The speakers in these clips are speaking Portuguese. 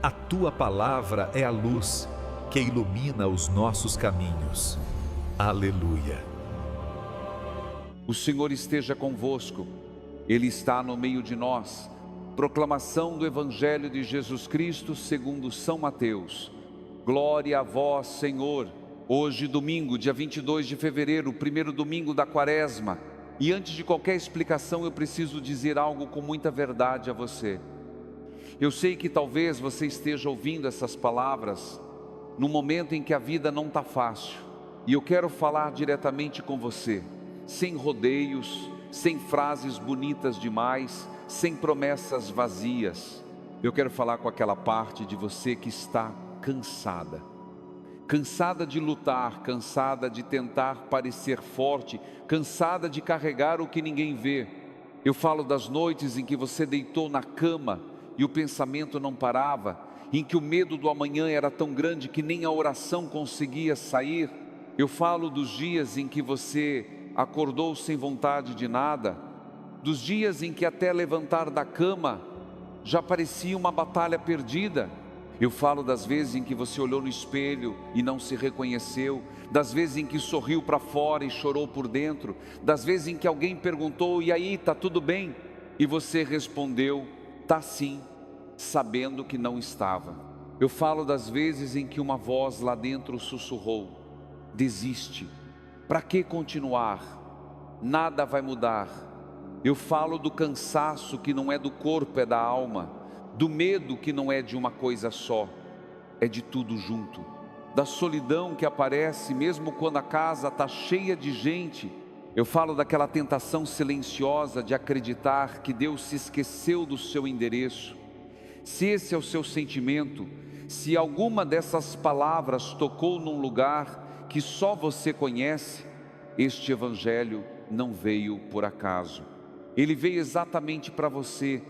A tua palavra é a luz que ilumina os nossos caminhos. Aleluia. O Senhor esteja convosco, Ele está no meio de nós. Proclamação do Evangelho de Jesus Cristo segundo São Mateus. Glória a vós, Senhor. Hoje, domingo, dia 22 de fevereiro, primeiro domingo da Quaresma. E antes de qualquer explicação, eu preciso dizer algo com muita verdade a você. Eu sei que talvez você esteja ouvindo essas palavras no momento em que a vida não está fácil. E eu quero falar diretamente com você, sem rodeios, sem frases bonitas demais, sem promessas vazias. Eu quero falar com aquela parte de você que está cansada. Cansada de lutar, cansada de tentar parecer forte, cansada de carregar o que ninguém vê. Eu falo das noites em que você deitou na cama e o pensamento não parava, em que o medo do amanhã era tão grande que nem a oração conseguia sair. Eu falo dos dias em que você acordou sem vontade de nada, dos dias em que até levantar da cama já parecia uma batalha perdida. Eu falo das vezes em que você olhou no espelho e não se reconheceu, das vezes em que sorriu para fora e chorou por dentro, das vezes em que alguém perguntou: e aí, tá tudo bem? E você respondeu: tá sim, sabendo que não estava. Eu falo das vezes em que uma voz lá dentro sussurrou: desiste, para que continuar? Nada vai mudar. Eu falo do cansaço que não é do corpo, é da alma, do medo que não é de uma coisa só, é de tudo junto, da solidão que aparece mesmo quando a casa está cheia de gente. Eu falo daquela tentação silenciosa de acreditar que Deus se esqueceu do seu endereço. Se esse é o seu sentimento, se alguma dessas palavras tocou num lugar que só você conhece, este Evangelho não veio por acaso. Ele veio exatamente para você,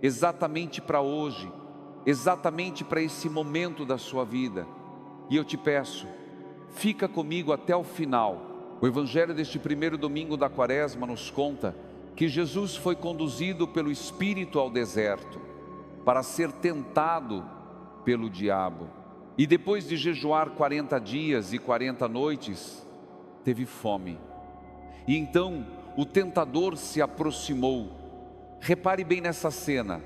exatamente para hoje, exatamente para esse momento da sua vida. E eu te peço, fica comigo até o final. O Evangelho deste primeiro domingo da Quaresma nos conta que Jesus foi conduzido pelo Espírito ao deserto para ser tentado pelo diabo. E depois de jejuar 40 dias e 40 noites, teve fome. E então o tentador se aproximou. Repare bem nessa cena.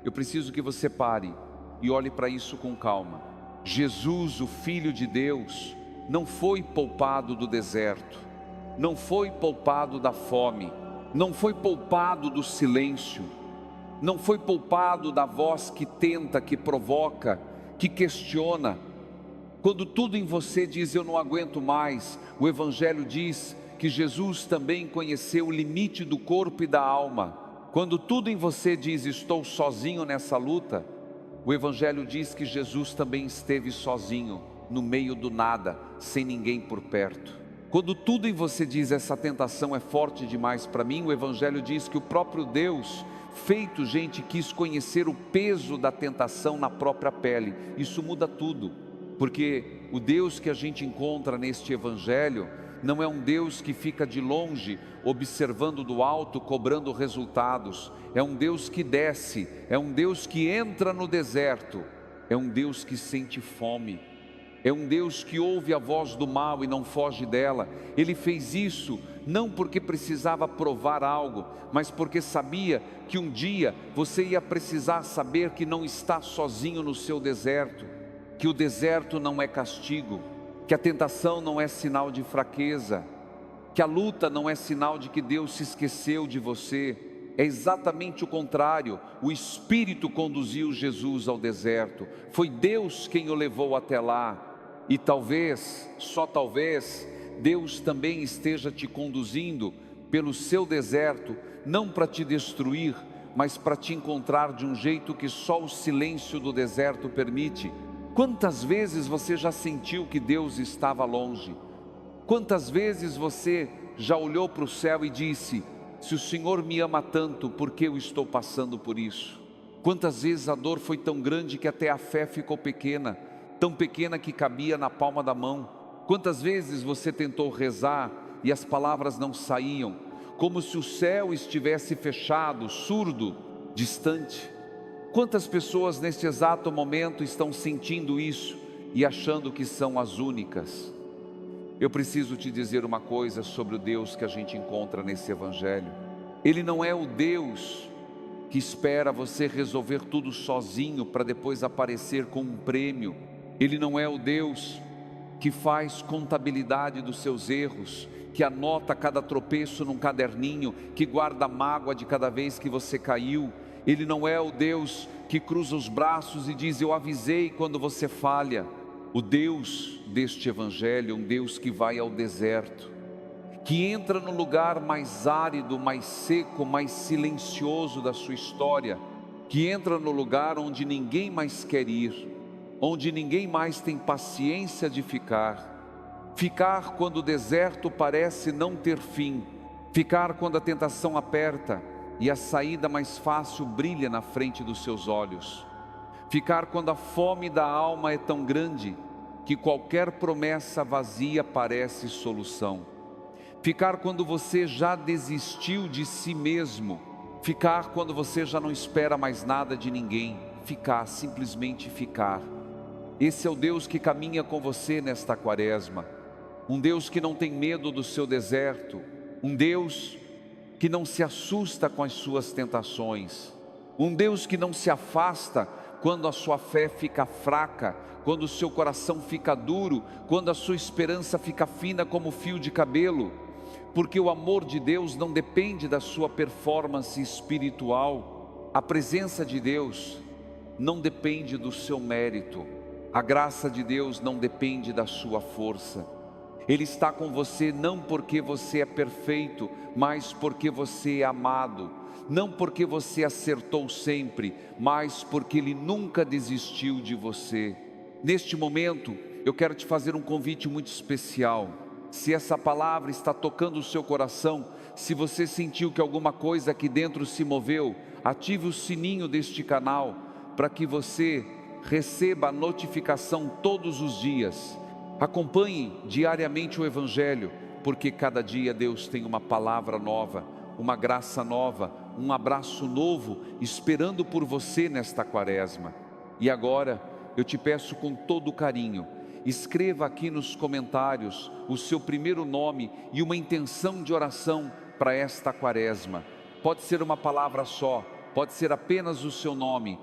Eu preciso que você pare e olhe para isso com calma. Jesus, o Filho de Deus, não foi poupado do deserto, não foi poupado da fome, não foi poupado do silêncio, não foi poupado da voz que tenta, que provoca, que questiona. Quando tudo em você diz: eu não aguento mais, o Evangelho diz que Jesus também conheceu o limite do corpo e da alma. Quando tudo em você diz: estou sozinho nessa luta, o Evangelho diz que Jesus também esteve sozinho, no meio do nada, sem ninguém por perto. Quando tudo em você diz: essa tentação é forte demais para mim, o Evangelho diz que o próprio Deus, feito gente, quis conhecer o peso da tentação na própria pele. Isso muda tudo, porque o Deus que a gente encontra neste Evangelho não é um Deus que fica de longe, observando do alto, cobrando resultados. É um Deus que desce, é um Deus que entra no deserto, é um Deus que sente fome, é um Deus que ouve a voz do mal e não foge dela. Ele fez isso não porque precisava provar algo, mas porque sabia que um dia você ia precisar saber que não está sozinho no seu deserto, que o deserto não é castigo, que a tentação não é sinal de fraqueza, que a luta não é sinal de que Deus se esqueceu de você. É exatamente o contrário. O Espírito conduziu Jesus ao deserto, foi Deus quem o levou até lá. E talvez, só talvez, Deus também esteja te conduzindo pelo seu deserto, não para te destruir, mas para te encontrar de um jeito que só o silêncio do deserto permite. Quantas vezes você já sentiu que Deus estava longe? Quantas vezes você já olhou para o céu e disse: se o Senhor me ama tanto, por que eu estou passando por isso? Quantas vezes a dor foi tão grande que até a fé ficou pequena, tão pequena que cabia na palma da mão? Quantas vezes você tentou rezar e as palavras não saíam, como se o céu estivesse fechado, surdo, distante? Quantas pessoas neste exato momento estão sentindo isso e achando que são as únicas? Eu preciso te dizer uma coisa sobre o Deus que a gente encontra nesse Evangelho. Ele não é o Deus que espera você resolver tudo sozinho para depois aparecer com um prêmio. Ele não é o Deus que faz contabilidade dos seus erros, que anota cada tropeço num caderninho, que guarda a mágoa de cada vez que você caiu. Ele não é o Deus que cruza os braços e diz: eu avisei quando você falha. O Deus deste Evangelho é um Deus que vai ao deserto, que entra no lugar mais árido, mais seco, mais silencioso da sua história, que entra no lugar onde ninguém mais quer ir, onde ninguém mais tem paciência de ficar. Ficar quando o deserto parece não ter fim, ficar quando a tentação aperta e a saída mais fácil brilha na frente dos seus olhos. Ficar quando a fome da alma é tão grande que qualquer promessa vazia parece solução. Ficar quando você já desistiu de si mesmo. Ficar quando você já não espera mais nada de ninguém. Ficar, simplesmente ficar. Esse é o Deus que caminha com você nesta quaresma. Um Deus que não tem medo do seu deserto. Um Deus que não se assusta com as suas tentações. Um Deus que não se afasta quando a sua fé fica fraca, quando o seu coração fica duro, quando a sua esperança fica fina como fio de cabelo. Porque o amor de Deus não depende da sua performance espiritual. A presença de Deus não depende do seu mérito. A graça de Deus não depende da sua força. Ele está com você não porque você é perfeito, mas porque você é amado. Não porque você acertou sempre, mas porque Ele nunca desistiu de você. Neste momento, eu quero te fazer um convite muito especial. Se essa palavra está tocando o seu coração, se você sentiu que alguma coisa aqui dentro se moveu, ative o sininho deste canal, para que você receba a notificação todos os dias. Acompanhe diariamente o Evangelho, porque cada dia Deus tem uma palavra nova, uma graça nova, um abraço novo, esperando por você nesta quaresma. E agora, eu te peço com todo carinho, escreva aqui nos comentários o seu primeiro nome e uma intenção de oração para esta quaresma. Pode ser uma palavra só, pode ser apenas o seu nome,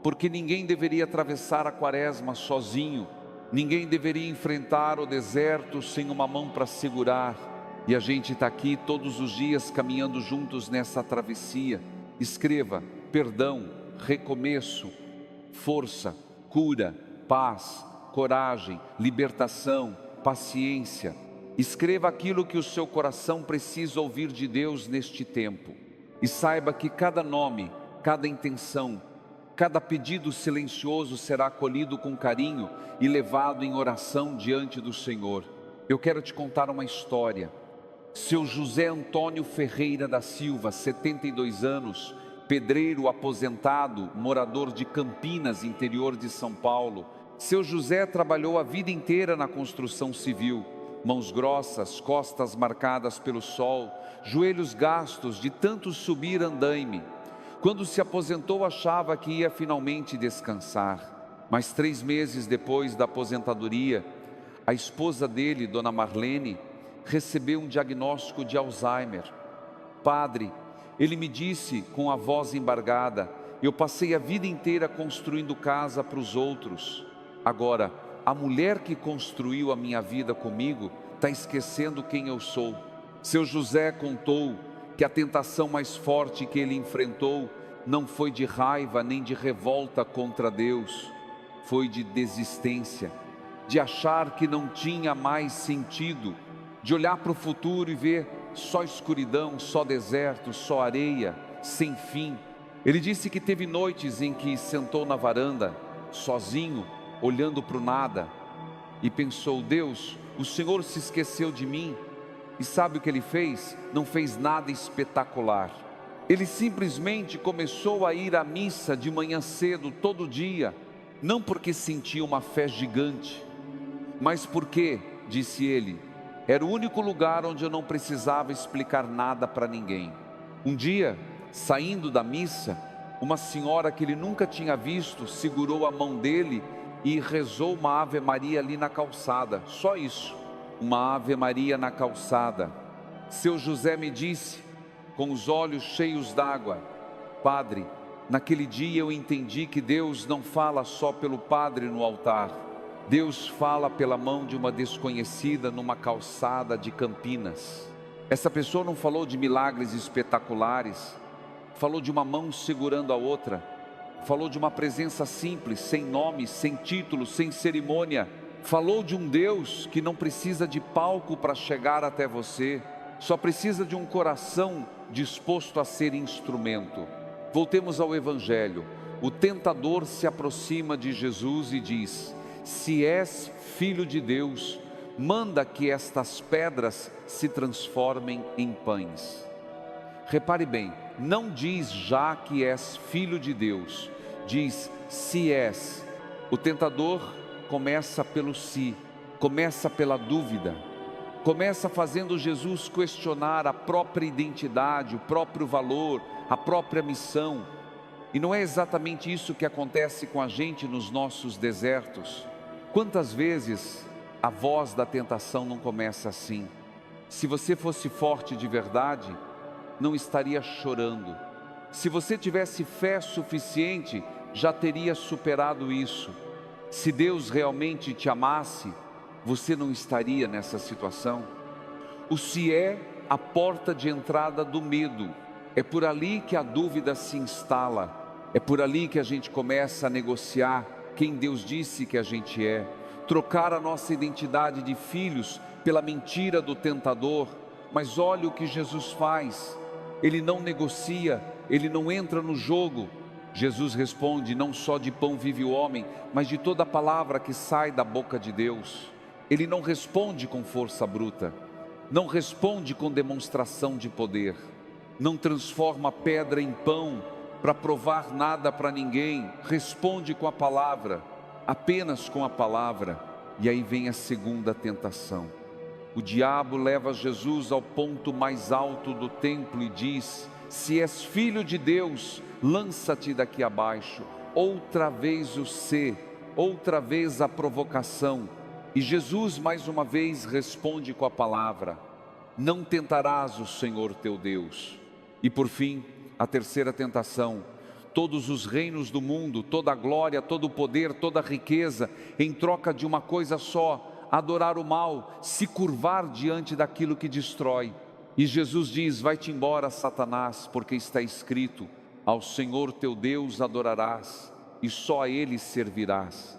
porque ninguém deveria atravessar a quaresma sozinho, ninguém deveria enfrentar o deserto sem uma mão para segurar. E a gente está aqui todos os dias caminhando juntos nessa travessia. Escreva: perdão, recomeço, força, cura, paz, coragem, libertação, paciência. Escreva aquilo que o seu coração precisa ouvir de Deus neste tempo. E saiba que cada nome, cada intenção, cada pedido silencioso será acolhido com carinho e levado em oração diante do Senhor. Eu quero te contar uma história. Seu José Antônio Ferreira da Silva, 72 anos, pedreiro aposentado, morador de Campinas, interior de São Paulo. Seu José trabalhou a vida inteira na construção civil, mãos grossas, costas marcadas pelo sol, joelhos gastos de tanto subir andaime. Quando se aposentou, achava que ia finalmente descansar. Mas 3 meses depois da aposentadoria, a esposa dele, Dona Marlene, recebeu um diagnóstico de Alzheimer. Padre, ele me disse com a voz embargada: eu passei a vida inteira construindo casa para os outros. Agora, a mulher que construiu a minha vida comigo está esquecendo quem eu sou. Seu José contou que a tentação mais forte que ele enfrentou não foi de raiva nem de revolta contra Deus, foi de desistência, de achar que não tinha mais sentido, de olhar para o futuro e ver só escuridão, só deserto, só areia, sem fim. Ele disse que teve noites em que sentou na varanda, sozinho, olhando para o nada, e pensou: Deus, o Senhor se esqueceu de mim. E sabe o que ele fez? Não fez nada espetacular. Ele simplesmente começou a ir à missa de manhã cedo, todo dia, não porque sentia uma fé gigante, mas porque, disse ele, era o único lugar onde eu não precisava explicar nada para ninguém. Um dia, saindo da missa, Uma senhora que ele nunca tinha visto segurou a mão dele e rezou uma Ave Maria ali na calçada. Só isso, uma Ave Maria na calçada. Seu José me disse, com os olhos cheios d'água: Padre, naquele dia eu entendi que Deus não fala só pelo padre no altar. Deus fala pela mão de uma desconhecida numa calçada de Campinas. Essa pessoa não falou de milagres espetaculares, falou de uma mão segurando a outra, falou de uma presença simples, sem nome, sem título, sem cerimônia. Falou de um Deus que não precisa de palco para chegar até você, só precisa de um coração disposto a ser instrumento. Voltemos ao Evangelho. O tentador se aproxima de Jesus e diz: se és filho de Deus, manda que estas pedras se transformem em pães. Repare bem, não diz já que és filho de Deus, diz se és. O tentador começa pelo si, começa pela dúvida, começa fazendo Jesus questionar a própria identidade, o próprio valor, a própria missão. E não é exatamente isso que acontece com a gente nos nossos desertos. Quantas vezes a voz da tentação não começa assim? Se você fosse forte de verdade, não estaria chorando. Se você tivesse fé suficiente, já teria superado isso. Se Deus realmente te amasse, você não estaria nessa situação. O se é a porta de entrada do medo. É por ali que a dúvida se instala. É por ali que a gente começa a negociar quem Deus disse que a gente é. Trocar a nossa identidade de filhos pela mentira do tentador. Mas olha o que Jesus faz. Ele não negocia, ele não entra no jogo. Jesus responde: não só de pão vive o homem, mas de toda palavra que sai da boca de Deus. Ele não responde com força bruta, não responde com demonstração de poder, não transforma pedra em pão para provar nada para ninguém. Responde com a palavra, apenas com a palavra. E aí vem a segunda tentação. O diabo leva Jesus ao ponto mais alto do templo e diz: se és filho de Deus, lança-te daqui abaixo. Outra vez o se, outra vez a provocação. E Jesus mais uma vez responde com a palavra: não tentarás o Senhor teu Deus. E por fim, a terceira tentação: todos os reinos do mundo, toda a glória, todo o poder, toda a riqueza, em troca de uma coisa só: adorar o mal, se curvar diante daquilo que destrói. E Jesus diz: vai-te embora, Satanás, porque está escrito: ao Senhor teu Deus adorarás e só a Ele servirás.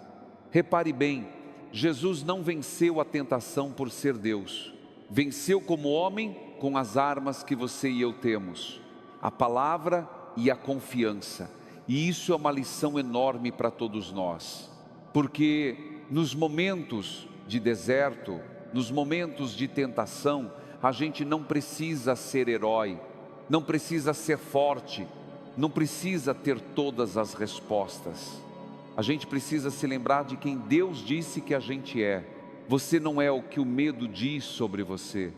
Repare bem, Jesus não venceu a tentação por ser Deus. Venceu como homem com as armas que você e eu temos: a palavra e a confiança. E isso é uma lição enorme para todos nós, porque nos momentos de deserto, nos momentos de tentação, a gente não precisa ser herói, não precisa ser forte, não precisa ter todas as respostas. A gente precisa se lembrar de quem Deus disse que a gente é. Você não é o que o medo diz sobre você,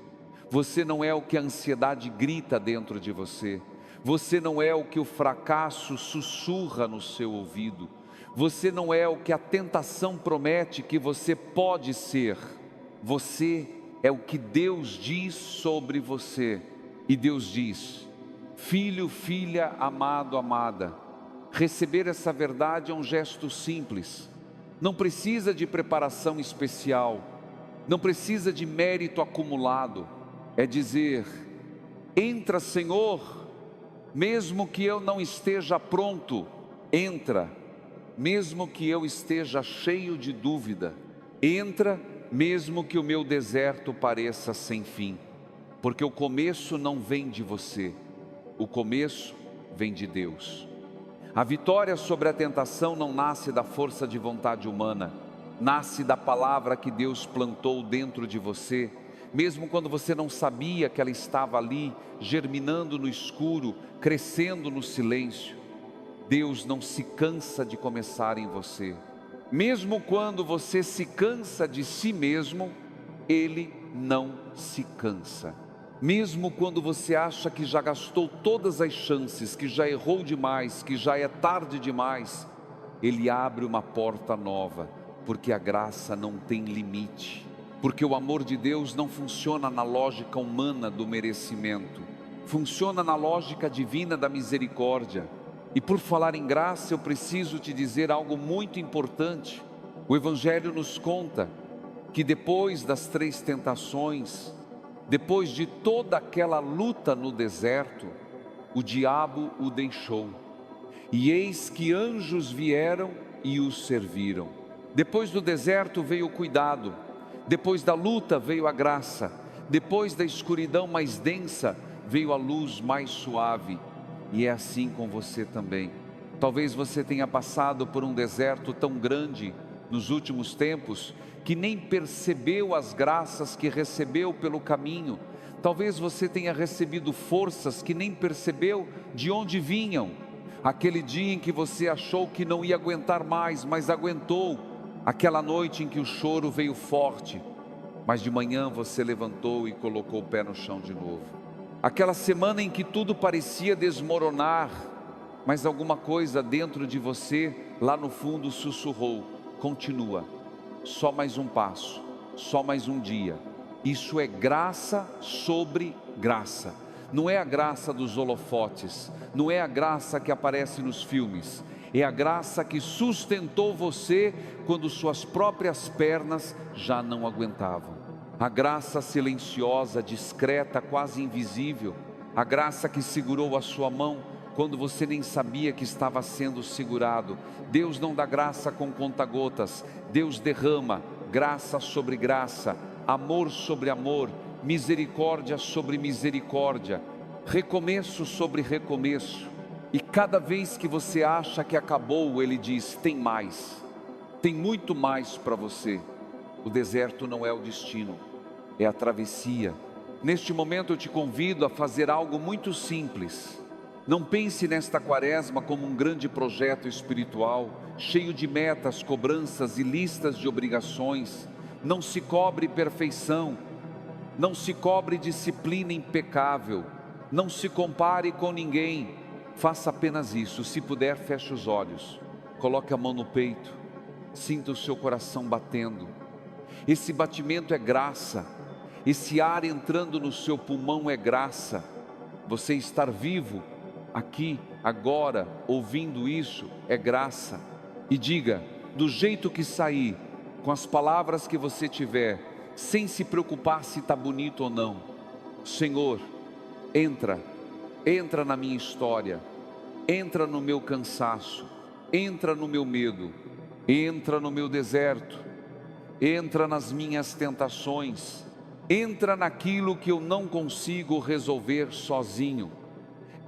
você não é o que a ansiedade grita dentro de você, você não é o que o fracasso sussurra no seu ouvido, você não é o que a tentação promete que você pode ser. Você é o que Deus diz sobre você. E Deus diz: filho, filha, amado, amada. Receber essa verdade é um gesto simples. Não precisa de preparação especial, não precisa de mérito acumulado. É dizer: entra, Senhor, mesmo que eu não esteja pronto. Entra, mesmo que eu esteja cheio de dúvida. Entra, mesmo que o meu deserto pareça sem fim. Porque o começo não vem de você, o começo vem de Deus. A vitória sobre a tentação não nasce da força de vontade humana, nasce da palavra que Deus plantou dentro de você, mesmo quando você não sabia que ela estava ali, germinando no escuro, crescendo no silêncio. Deus não se cansa de começar em você. Mesmo quando você se cansa de si mesmo, Ele não se cansa. Mesmo quando você acha que já gastou todas as chances, que já errou demais, que já é tarde demais, Ele abre uma porta nova, porque a graça não tem limite. Porque o amor de Deus não funciona na lógica humana do merecimento, funciona na lógica divina da misericórdia. E por falar em graça, eu preciso te dizer algo muito importante. O Evangelho nos conta que depois das 3 tentações, depois de toda aquela luta no deserto, o diabo o deixou. E eis que anjos vieram e o serviram. Depois do deserto veio o cuidado, depois da luta veio a graça, depois da escuridão mais densa veio a luz mais suave. E é assim com você também. Talvez você tenha passado por um deserto tão grande nos últimos tempos, que nem percebeu as graças que recebeu pelo caminho. Talvez você tenha recebido forças que nem percebeu de onde vinham. Aquele dia em que você achou que não ia aguentar mais, mas aguentou. Aquela noite em que o choro veio forte, mas de manhã você levantou e colocou o pé no chão de novo. Aquela semana em que tudo parecia desmoronar, mas alguma coisa dentro de você, lá no fundo, sussurrou: continua, só mais um passo, só mais um dia. Isso é graça sobre graça. Não é a graça dos holofotes, não é a graça que aparece nos filmes, é a graça que sustentou você quando suas próprias pernas já não aguentavam. A graça silenciosa, discreta, quase invisível. A graça que segurou a sua mão quando você nem sabia que estava sendo segurado. Deus não dá graça com conta-gotas. Deus derrama graça sobre graça, amor sobre amor, misericórdia sobre misericórdia, recomeço sobre recomeço. E cada vez que você acha que acabou, Ele diz: tem mais, tem muito mais para você. O deserto não é o destino, é a travessia. Neste momento eu te convido a fazer algo muito simples. Não pense nesta quaresma como um grande projeto espiritual, cheio de metas, cobranças e listas de obrigações. Não se cobre perfeição, não se cobre disciplina impecável, não se compare com ninguém. Faça apenas isso. Se puder, feche os olhos, coloque a mão no peito, sinta o seu coração batendo. Esse batimento é graça, esse ar entrando no seu pulmão é graça. Você estar vivo aqui, agora, ouvindo isso, é graça. E diga, do jeito que sair, com as palavras que você tiver, sem se preocupar se está bonito ou não: Senhor, entra na minha história, entra no meu cansaço, entra no meu medo, entra no meu deserto, entra nas minhas tentações, entra naquilo que eu não consigo resolver sozinho,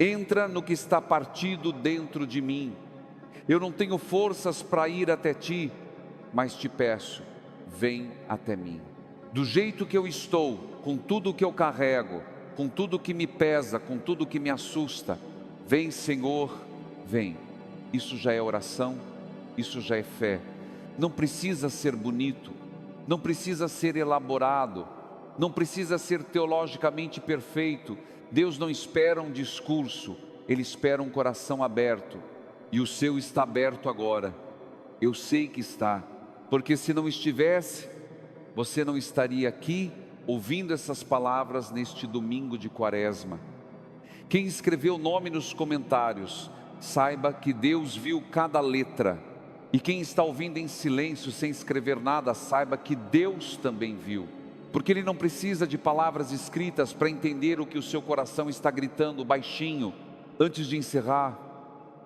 entra no que está partido dentro de mim. Eu não tenho forças para ir até Ti, mas te peço, vem até mim. Do jeito que eu estou, com tudo que eu carrego, com tudo que me pesa, com tudo que me assusta, vem, Senhor, vem. Isso já é oração, isso já é fé. Não precisa ser bonito, não precisa ser elaborado, não precisa ser teologicamente perfeito. Deus não espera um discurso, Ele espera um coração aberto. E o seu está aberto agora. Eu sei que está, porque se não estivesse, você não estaria aqui ouvindo essas palavras neste domingo de quaresma. Quem escreveu o nome nos comentários, saiba que Deus viu cada letra. E quem está ouvindo em silêncio, sem escrever nada, saiba que Deus também viu. Porque Ele não precisa de palavras escritas para entender o que o seu coração está gritando baixinho. Antes de encerrar,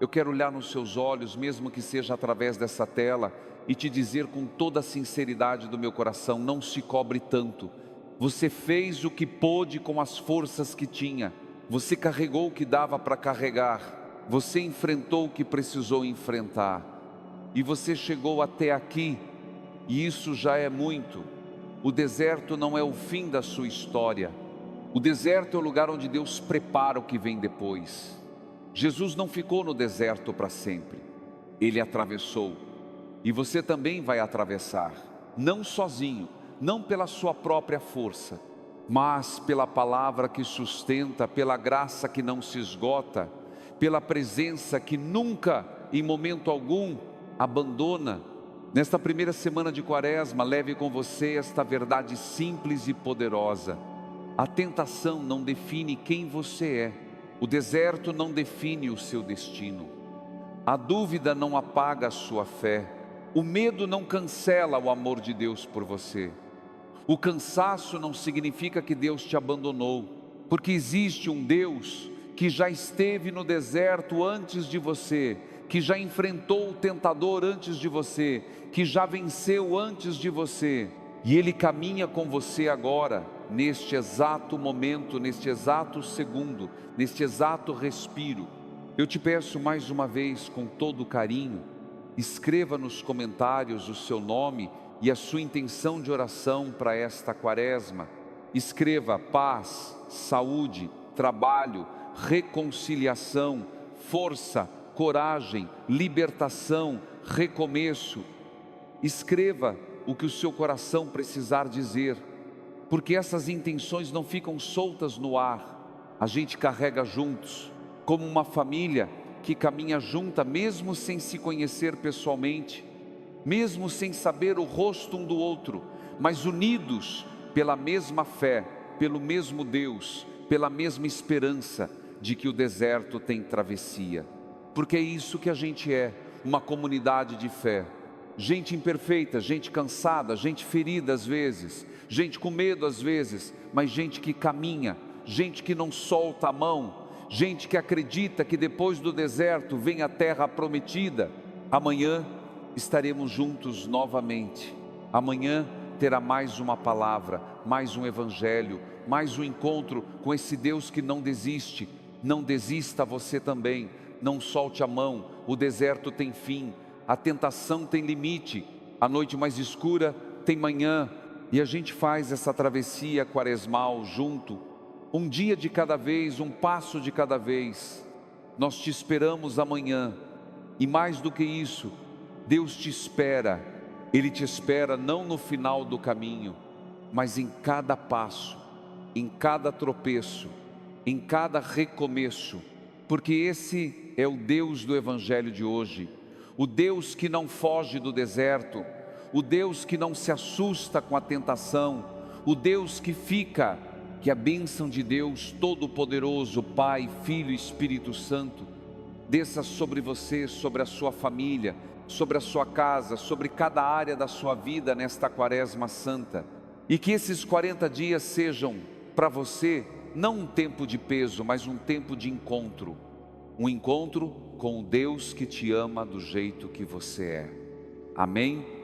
eu quero olhar nos seus olhos, mesmo que seja através dessa tela, e te dizer com toda a sinceridade do meu coração: não se cobre tanto. Você fez o que pôde com as forças que tinha. Você carregou o que dava para carregar. Você enfrentou o que precisou enfrentar. E você chegou até aqui, e isso já é muito. O deserto não é o fim da sua história. O deserto é o lugar onde Deus prepara o que vem depois. Jesus não ficou no deserto para sempre. Ele atravessou. E você também vai atravessar. Não sozinho, não pela sua própria força, mas pela palavra que sustenta, pela graça que não se esgota, pela presença que nunca, em momento algum, abandona. Nesta primeira semana de Quaresma, leve com você esta verdade simples e poderosa: a tentação não define quem você é, o deserto não define o seu destino, a dúvida não apaga a sua fé, o medo não cancela o amor de Deus por você. O cansaço não significa que Deus te abandonou, porque existe um Deus que já esteve no deserto antes de você, que já enfrentou o tentador antes de você, que já venceu antes de você, e Ele caminha com você agora, neste exato momento, neste exato segundo, neste exato respiro. Eu te peço mais uma vez, com todo carinho, escreva nos comentários o seu nome e a sua intenção de oração para esta Quaresma. Escreva paz, saúde, trabalho, reconciliação, força, coragem, libertação, recomeço. Escreva o que o seu coração precisar dizer, porque essas intenções não ficam soltas no ar. A gente carrega juntos, como uma família que caminha junta, mesmo sem se conhecer pessoalmente, mesmo sem saber o rosto um do outro, mas unidos pela mesma fé, pelo mesmo Deus, pela mesma esperança de que o deserto tem travessia. Porque é isso que a gente é, uma comunidade de fé. Gente imperfeita, gente cansada, gente ferida às vezes, gente com medo às vezes, mas gente que caminha, gente que não solta a mão, gente que acredita que depois do deserto vem a terra prometida. Amanhã estaremos juntos novamente. Amanhã terá mais uma palavra, mais um evangelho, mais um encontro com esse Deus que não desiste. Não desista você também, não solte a mão. O deserto tem fim, a tentação tem limite, a noite mais escura tem manhã, e a gente faz essa travessia quaresmal junto, um dia de cada vez, um passo de cada vez. Nós te esperamos amanhã, e mais do que isso, Deus te espera. Ele te espera não no final do caminho, mas em cada passo, em cada tropeço, em cada recomeço, porque esse é o Deus do Evangelho de hoje, o Deus que não foge do deserto, o Deus que não se assusta com a tentação, o Deus que fica, que a bênção de Deus Todo-Poderoso, Pai, Filho e Espírito Santo, desça sobre você, sobre a sua família, sobre a sua casa, sobre cada área da sua vida nesta Quaresma Santa, e que esses 40 dias sejam para você, não um tempo de peso, mas um tempo de encontro, um encontro com o Deus que te ama do jeito que você é. Amém?